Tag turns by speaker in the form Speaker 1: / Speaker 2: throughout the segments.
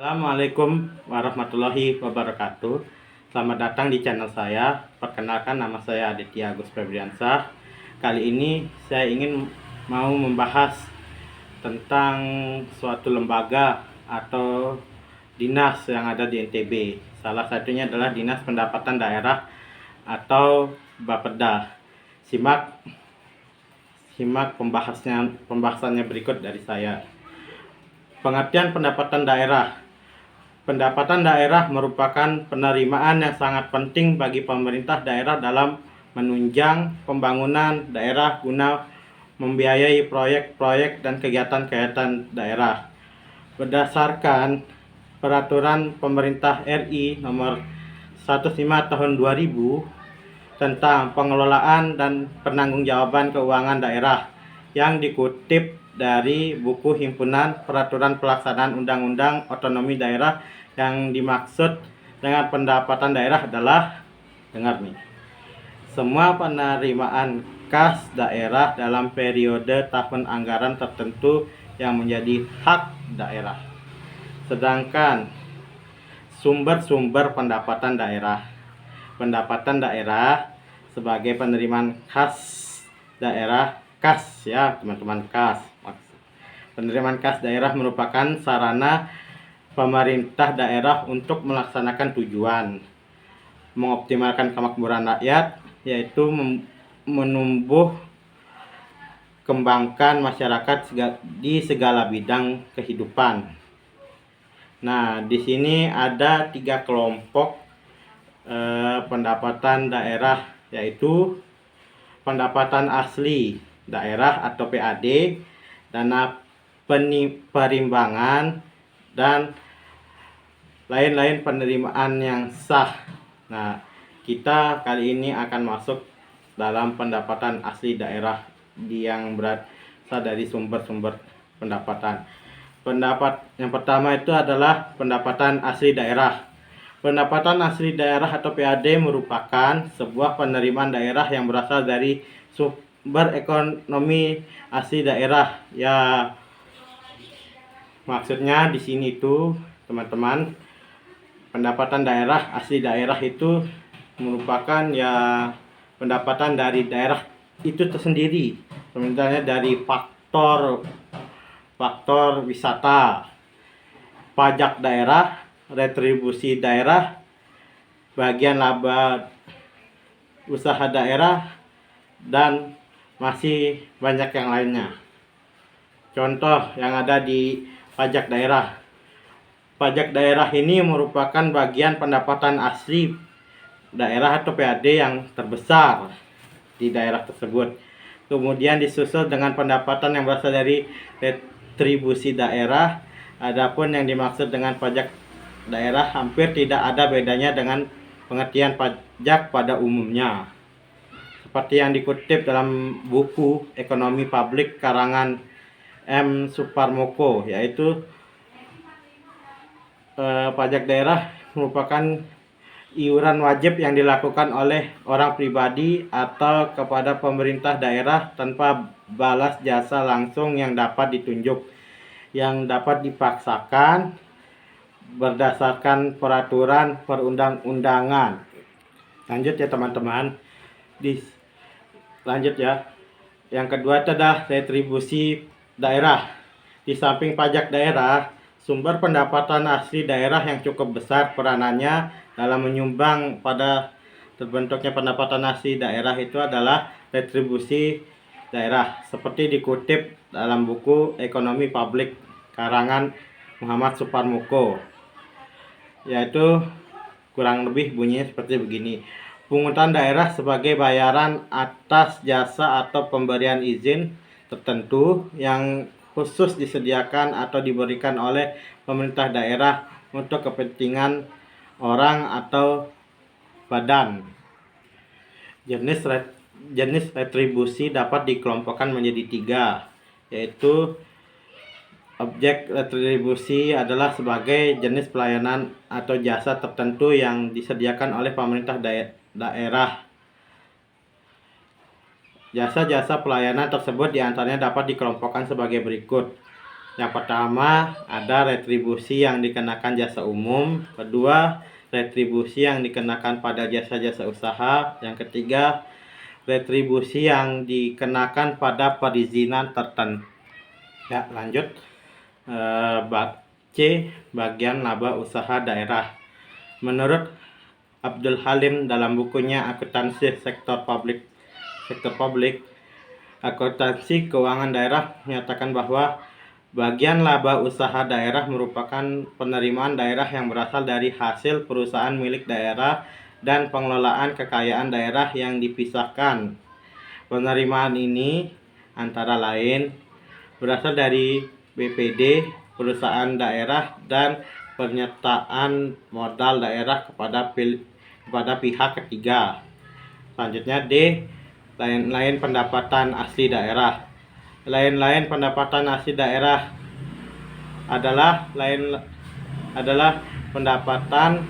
Speaker 1: Assalamualaikum warahmatullahi wabarakatuh. Selamat datang di channel saya. Perkenalkan, nama saya Aditya Agus Febriansah. Kali ini saya ingin mau membahas tentang suatu lembaga atau dinas yang ada di NTB. Salah satunya adalah Dinas Pendapatan Daerah atau Bapeda. Simak pembahasannya berikut dari saya. Pengertian pendapatan daerah. Pendapatan daerah merupakan penerimaan yang sangat penting bagi pemerintah daerah dalam menunjang pembangunan daerah guna membiayai proyek-proyek dan kegiatan-kegiatan daerah. Berdasarkan Peraturan Pemerintah RI Nomor 15 Tahun 2000 tentang pengelolaan dan penanggung-jawaban keuangan daerah yang dikutip dari buku himpunan Peraturan Pelaksanaan Undang-Undang Otonomi Daerah, yang dimaksud dengan pendapatan daerah adalah, dengar nih, semua penerimaan kas daerah dalam periode tahun anggaran tertentu yang menjadi hak daerah. Sedangkan sumber-sumber pendapatan daerah sebagai penerimaan khas daerah, kas ya teman-teman, kas. Penerimaan kas daerah merupakan sarana pemerintah daerah untuk melaksanakan tujuan mengoptimalkan kemakmuran rakyat, yaitu menumbuh kembangkan masyarakat di segala bidang kehidupan. Nah, di sini ada 3 kelompok pendapatan daerah, yaitu pendapatan asli daerah atau PAD, dana perimbangan, dan lain-lain penerimaan yang sah. Nah, kita kali ini akan masuk dalam pendapatan asli daerah yang berasal dari sumber-sumber pendapatan. Pendapat yang pertama itu adalah pendapatan asli daerah. Pendapatan asli daerah atau PAD merupakan sebuah penerimaan daerah yang berasal dari sumber ekonomi asli daerah. Ya, maksudnya di sini tuh teman-teman, pendapatan daerah asli daerah itu merupakan ya pendapatan dari daerah itu tersendiri. Sebenarnya dari faktor wisata, pajak daerah, retribusi daerah, bagian laba usaha daerah, dan masih banyak yang lainnya. Contoh yang ada di pajak daerah. Pajak daerah ini merupakan bagian pendapatan asli daerah atau PAD yang terbesar di daerah tersebut. Kemudian disusul dengan pendapatan yang berasal dari retribusi daerah. Adapun yang dimaksud dengan pajak daerah hampir tidak ada bedanya dengan pengertian pajak pada umumnya. Seperti yang dikutip dalam buku Ekonomi Publik karangan M. Suparmoko, yaitu pajak daerah merupakan iuran wajib yang dilakukan oleh orang pribadi atau kepada pemerintah daerah tanpa balas jasa langsung yang dapat ditunjuk, yang dapat dipaksakan berdasarkan peraturan perundang-undangan. Lanjut ya teman-teman. Lanjut ya. Yang kedua itu adalah retribusi daerah. Di samping pajak daerah, sumber pendapatan asli daerah yang cukup besar peranannya dalam menyumbang pada terbentuknya pendapatan asli daerah itu adalah retribusi daerah, seperti dikutip dalam buku Ekonomi Publik karangan Muhammad Suparmoko, yaitu kurang lebih bunyinya seperti begini. Pungutan daerah sebagai bayaran atas jasa atau pemberian izin tertentu yang khusus disediakan atau diberikan oleh pemerintah daerah untuk kepentingan orang atau badan. Jenis retribusi dapat dikelompokkan menjadi 3, yaitu objek retribusi adalah sebagai jenis pelayanan atau jasa tertentu yang disediakan oleh pemerintah daerah. Jasa-jasa pelayanan tersebut diantaranya dapat dikelompokkan sebagai berikut. Yang pertama ada retribusi yang dikenakan jasa umum, kedua retribusi yang dikenakan pada jasa-jasa usaha, yang ketiga retribusi yang dikenakan pada perizinan tertentu. Ya, lanjut. C. Bagian laba usaha daerah. Menurut Abdul Halim dalam bukunya Akuntansi Sektor Publik, Akuntansi Keuangan Daerah menyatakan bahwa bagian laba usaha daerah merupakan penerimaan daerah yang berasal dari hasil perusahaan milik daerah dan pengelolaan kekayaan daerah yang dipisahkan. Penerimaan ini antara lain berasal dari BPD, perusahaan daerah, dan pernyataan modal daerah kepada pihak ketiga. Selanjutnya D. Lain-lain pendapatan asli daerah. Lain-lain pendapatan asli daerah adalah pendapatan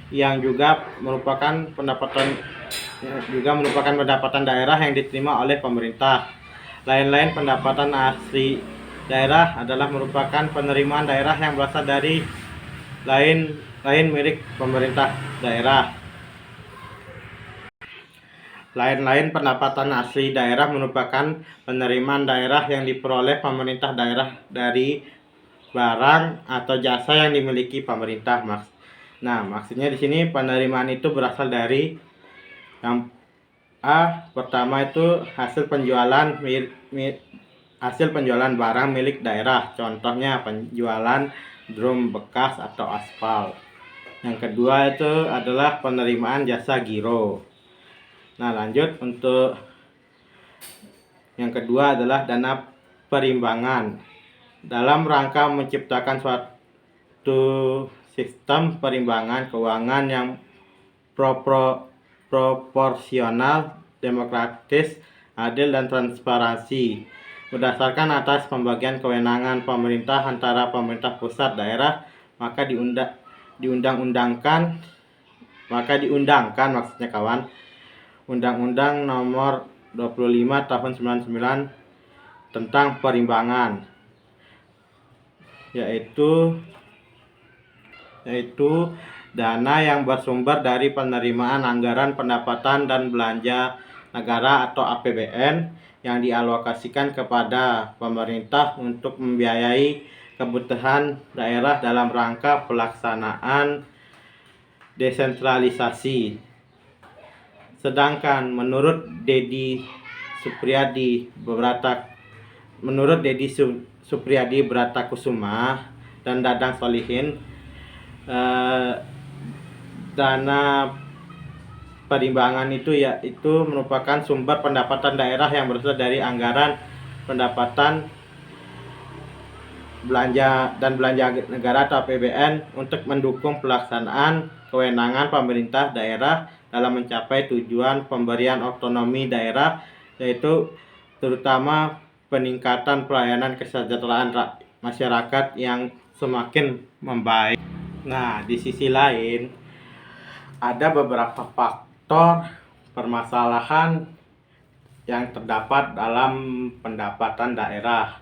Speaker 1: yang juga merupakan pendapatan daerah yang diterima oleh pemerintah. Lain-lain pendapatan asli daerah adalah merupakan penerimaan daerah yang berasal dari lain milik pemerintah daerah. Lain-lain pendapatan asli daerah merupakan penerimaan daerah yang diperoleh pemerintah daerah dari barang atau jasa yang dimiliki pemerintah. Nah, maksudnya di sini penerimaan itu berasal dari yang A. Pertama itu hasil penjualan barang milik daerah. Contohnya penjualan drum bekas atau aspal. Yang kedua itu adalah penerimaan jasa giro. Nah, lanjut untuk yang kedua adalah dana perimbangan. Dalam rangka menciptakan suatu sistem perimbangan keuangan yang proporsional, demokratis, adil, dan transparansi berdasarkan atas pembagian kewenangan pemerintah antara pemerintah pusat daerah, maka diundangkan maksudnya kawan, Undang-Undang Nomor 25 Tahun 99 tentang perimbangan, yaitu dana yang bersumber dari penerimaan anggaran pendapatan dan belanja negara atau APBN yang dialokasikan kepada pemerintah untuk membiayai kebutuhan daerah dalam rangka pelaksanaan desentralisasi. Sedangkan menurut Dedi Supriyadi Bratakusuma dan Dadang Solihin, dana perimbangan itu merupakan sumber pendapatan daerah yang berasal dari anggaran pendapatan belanja negara atau APBN untuk mendukung pelaksanaan kewenangan pemerintah daerah dalam mencapai tujuan pemberian otonomi daerah, yaitu terutama peningkatan pelayanan kesejahteraan masyarakat yang semakin membaik. Nah, di sisi lain ada beberapa faktor permasalahan yang terdapat dalam pendapatan daerah,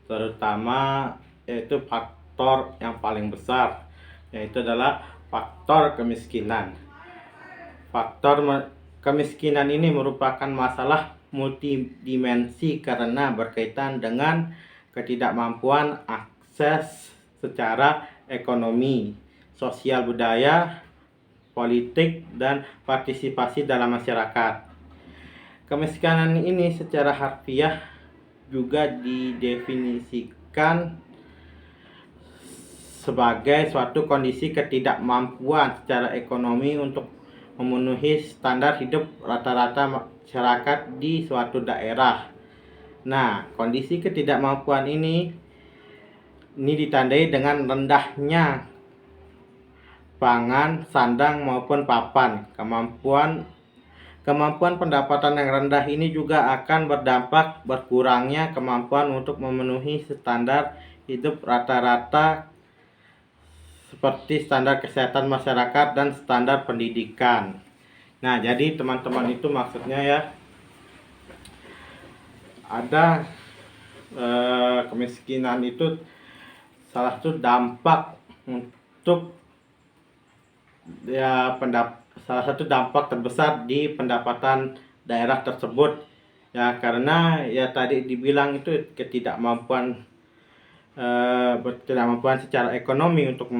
Speaker 1: terutama yaitu faktor yang paling besar, yaitu adalah faktor kemiskinan. Faktor kemiskinan ini merupakan masalah multidimensi karena berkaitan dengan ketidakmampuan akses secara ekonomi, sosial, budaya, politik, dan partisipasi dalam masyarakat. Kemiskinan ini secara harfiah juga didefinisikan sebagai suatu kondisi ketidakmampuan secara ekonomi untuk memenuhi standar hidup rata-rata masyarakat di suatu daerah. Nah, kondisi ketidakmampuan ini ditandai dengan rendahnya pangan, sandang maupun papan. Kemampuan pendapatan yang rendah ini juga akan berdampak berkurangnya kemampuan untuk memenuhi standar hidup rata-rata seperti standar kesehatan masyarakat dan standar pendidikan. Nah, jadi teman-teman itu maksudnya ya, ada kemiskinan itu salah satu dampak untuk salah satu dampak terbesar di pendapatan daerah tersebut ya, karena ya tadi dibilang itu ketidakmampuan secara ekonomi untuk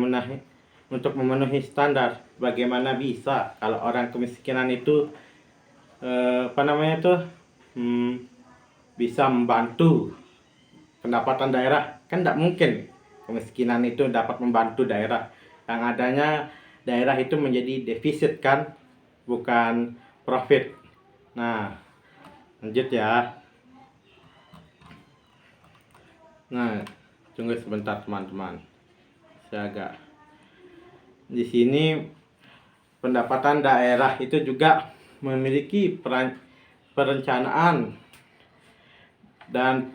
Speaker 1: memenuhi standar. Bagaimana bisa kalau orang kemiskinan itu bisa membantu pendapatan daerah? Kan tidak mungkin kemiskinan itu dapat membantu daerah. Yang adanya daerah itu menjadi defisit kan, bukan profit. Nah, lanjut ya. Nah, tunggu sebentar teman-teman. Saya agak di sini pendapatan daerah itu juga memiliki perencanaan dan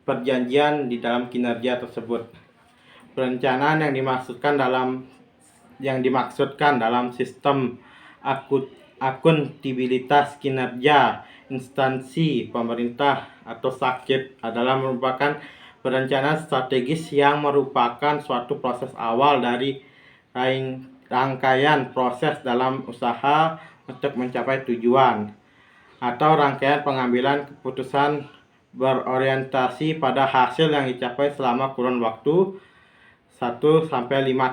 Speaker 1: perjanjian di dalam kinerja tersebut. Perencanaan yang dimaksudkan dalam sistem akuntabilitas kinerja instansi pemerintah atau SAKIP adalah merupakan perencanaan strategis yang merupakan suatu proses awal dari rangkaian proses dalam usaha untuk mencapai tujuan atau rangkaian pengambilan keputusan berorientasi pada hasil yang dicapai selama kurun waktu 1-5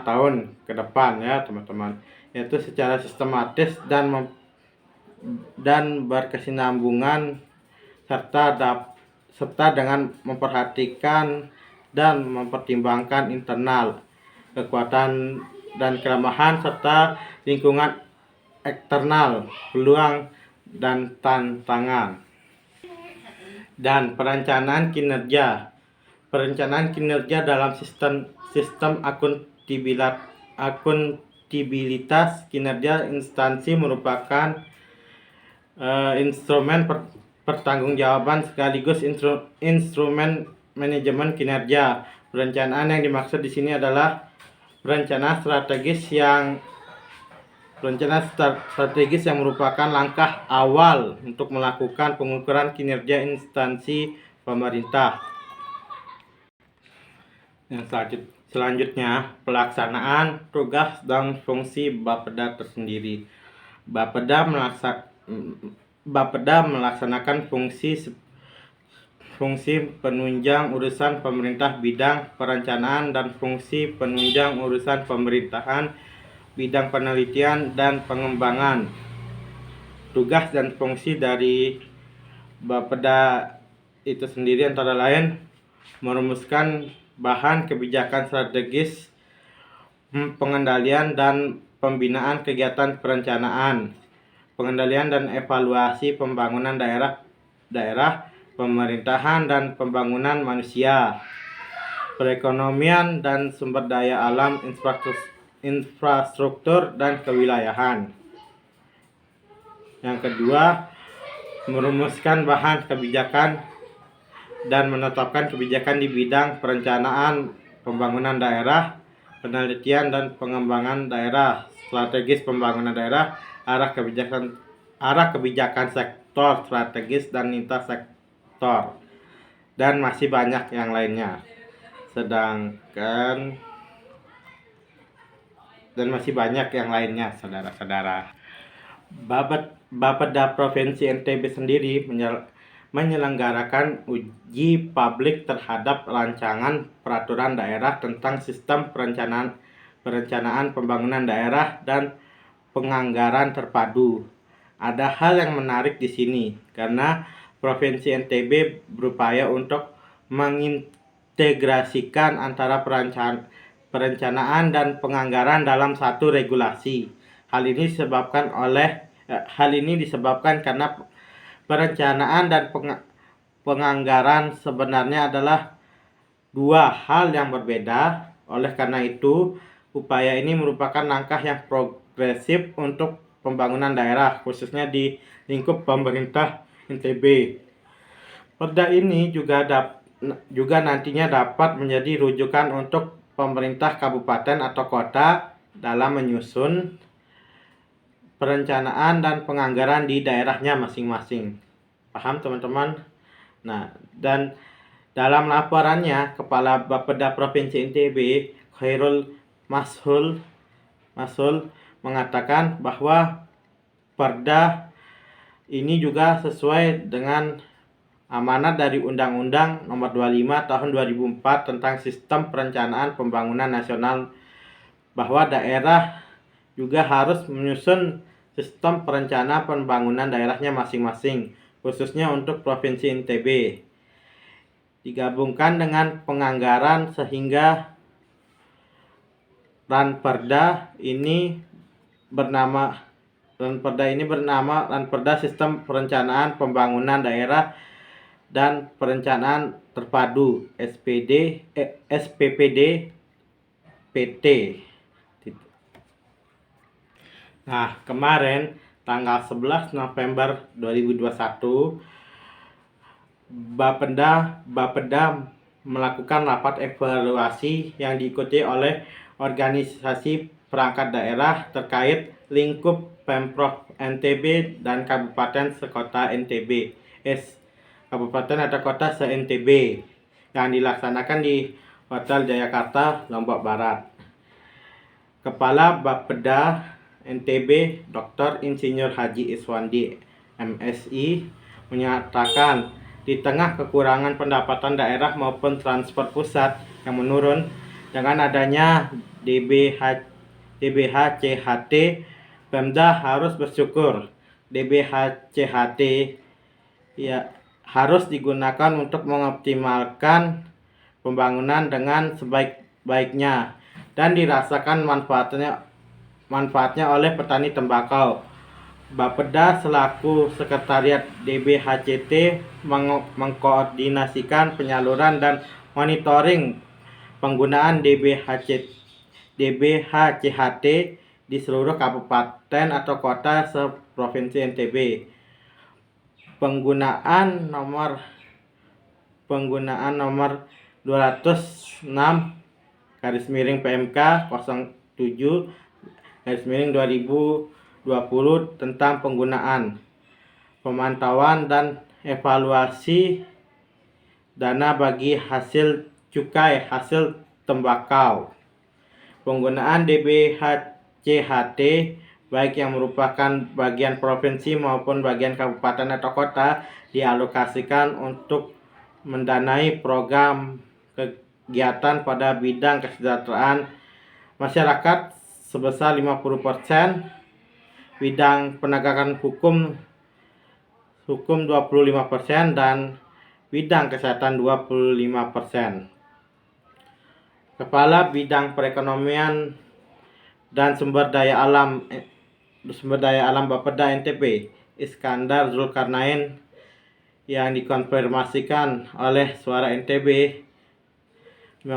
Speaker 1: tahun ke depan ya teman-teman, yaitu secara sistematis dan berkesinambungan serta dengan memperhatikan dan mempertimbangkan internal, kekuatan dan kelemahan serta lingkungan eksternal, peluang dan tantangan. Dan perencanaan kinerja dalam sistem akuntabilitas kinerja instansi merupakan instrumen pertanggungjawaban sekaligus instrumen manajemen kinerja. Perencanaan yang dimaksud di sini adalah perencanaan strategis yang merupakan langkah awal untuk melakukan pengukuran kinerja instansi pemerintah. Yang selanjutnya, pelaksanaan tugas dan fungsi Bapeda tersendiri. Bapeda melaksanakan fungsi penunjang urusan pemerintah bidang perencanaan dan fungsi penunjang urusan pemerintahan bidang penelitian dan pengembangan. Tugas dan fungsi dari Bapeda itu sendiri antara lain merumuskan bahan kebijakan strategis, pengendalian dan pembinaan kegiatan perencanaan, pengendalian dan evaluasi pembangunan daerah, pemerintahan dan pembangunan manusia, perekonomian dan sumber daya alam, infrastruktur dan kewilayahan. Yang kedua, merumuskan bahan kebijakan dan menetapkan kebijakan di bidang perencanaan pembangunan daerah, penelitian dan pengembangan daerah, strategis pembangunan daerah, arah kebijakan sektor strategis dan lintas sektor, dan masih banyak yang lainnya. Saudara-saudara. Bapeda Provinsi NTB sendiri menyelenggarakan uji publik terhadap rancangan peraturan daerah tentang sistem perencanaan pembangunan daerah dan penganggaran terpadu. Ada hal yang menarik di sini karena Provinsi NTB berupaya untuk mengintegrasikan antara perencanaan dan penganggaran dalam satu regulasi. Hal ini disebabkan karena perencanaan dan penganggaran sebenarnya adalah dua hal yang berbeda. Oleh karena itu, upaya ini merupakan langkah yang progresif untuk pembangunan daerah, khususnya di lingkup pemerintah NTB. Perda ini juga nantinya dapat menjadi rujukan untuk pemerintah kabupaten atau kota dalam menyusun perencanaan dan penganggaran di daerahnya masing-masing. Paham teman-teman? Nah, dan Dalam laporannya, Kepala Bapeda Provinsi NTB, Khairul Masul mengatakan bahwa Perda ini juga sesuai dengan amanat dari Undang-Undang Nomor 25 Tahun 2004 tentang Sistem Perencanaan Pembangunan Nasional, bahwa daerah juga harus menyusun sistem perencanaan pembangunan daerahnya masing-masing, khususnya untuk Provinsi NTB. Digabungkan dengan penganggaran sehingga Ranperda ini bernama Ranperda Sistem Perencanaan Pembangunan Daerah dan Perencanaan Terpadu SPPD PT. Nah, kemarin tanggal 11 November 2021 Bapeda melakukan rapat evaluasi yang diikuti oleh organisasi perangkat daerah terkait lingkup Pemprov NTB dan Kabupaten sekota NTB, Kabupaten atau kota se-NTB, yang dilaksanakan di Hotel Jayakarta, Lombok Barat. Kepala Bapeda NTB, Dr. Insinyur Haji Iswandi, MSI, menyatakan di tengah kekurangan pendapatan daerah maupun transport pusat yang menurun, dengan adanya DBHCHT, Pemda harus bersyukur. DBHCHT ya harus digunakan untuk mengoptimalkan pembangunan dengan sebaik-baiknya dan dirasakan manfaatnya oleh petani tembakau. Bapeda selaku Sekretariat DBHCT mengkoordinasikan penyaluran dan monitoring penggunaan DBHCHT di seluruh kabupaten atau kota se-Provinsi NTB. Penggunaan nomor 206/PMK 07/2020 tentang penggunaan, pemantauan dan evaluasi dana bagi hasil cukai hasil tembakau. Penggunaan DBHCHT baik yang merupakan bagian provinsi maupun bagian kabupaten atau kota dialokasikan untuk mendanai program kegiatan pada bidang kesejahteraan masyarakat sebesar 50%, bidang penegakan hukum 25%, dan bidang kesehatan 25%. Kepala Bidang Perekonomian dan Sumber Daya Alam Bapeda NTB, Iskandar Zulkarnain, yang dikonfirmasikan oleh Suara NTB 15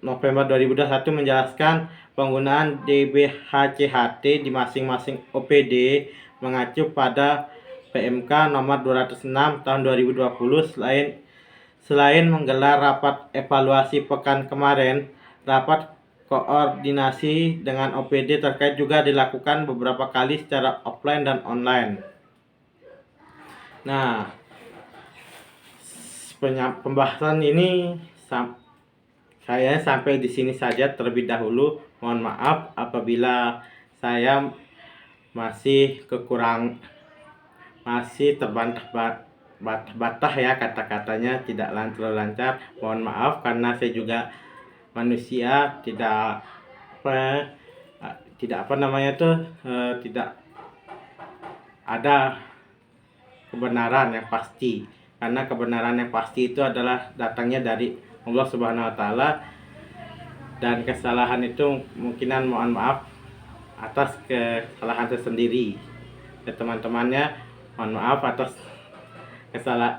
Speaker 1: November 2021 menjelaskan penggunaan DBHCHT di masing-masing OPD mengacu pada PMK nomor 206 tahun 2020. Selain menggelar rapat evaluasi pekan kemarin, rapat koordinasi dengan OPD terkait juga dilakukan beberapa kali secara offline dan online. Nah, pembahasan ini saya sampai di sini saja terlebih dahulu. Mohon maaf apabila saya masih terbantah ya, kata-katanya tidak terlalu lancar. Mohon maaf karena saya juga manusia, tidak ada kebenaran yang pasti, karena kebenaran yang pasti itu adalah datangnya dari Allah Subhanahu wa Ta'ala, dan kesalahan itu kemungkinan mohon maaf atas kesalahan tersendiri. Teman-temannya mohon maaf atas kesalahan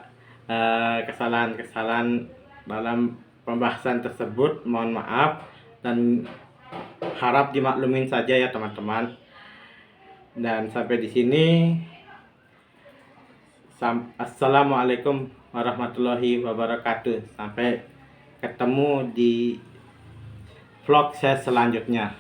Speaker 1: dalam pembahasan tersebut, mohon maaf dan harap dimaklumin saja ya teman-teman. Dan sampai di sini, assalamualaikum warahmatullahi wabarakatuh. Sampai ketemu di vlog saya selanjutnya.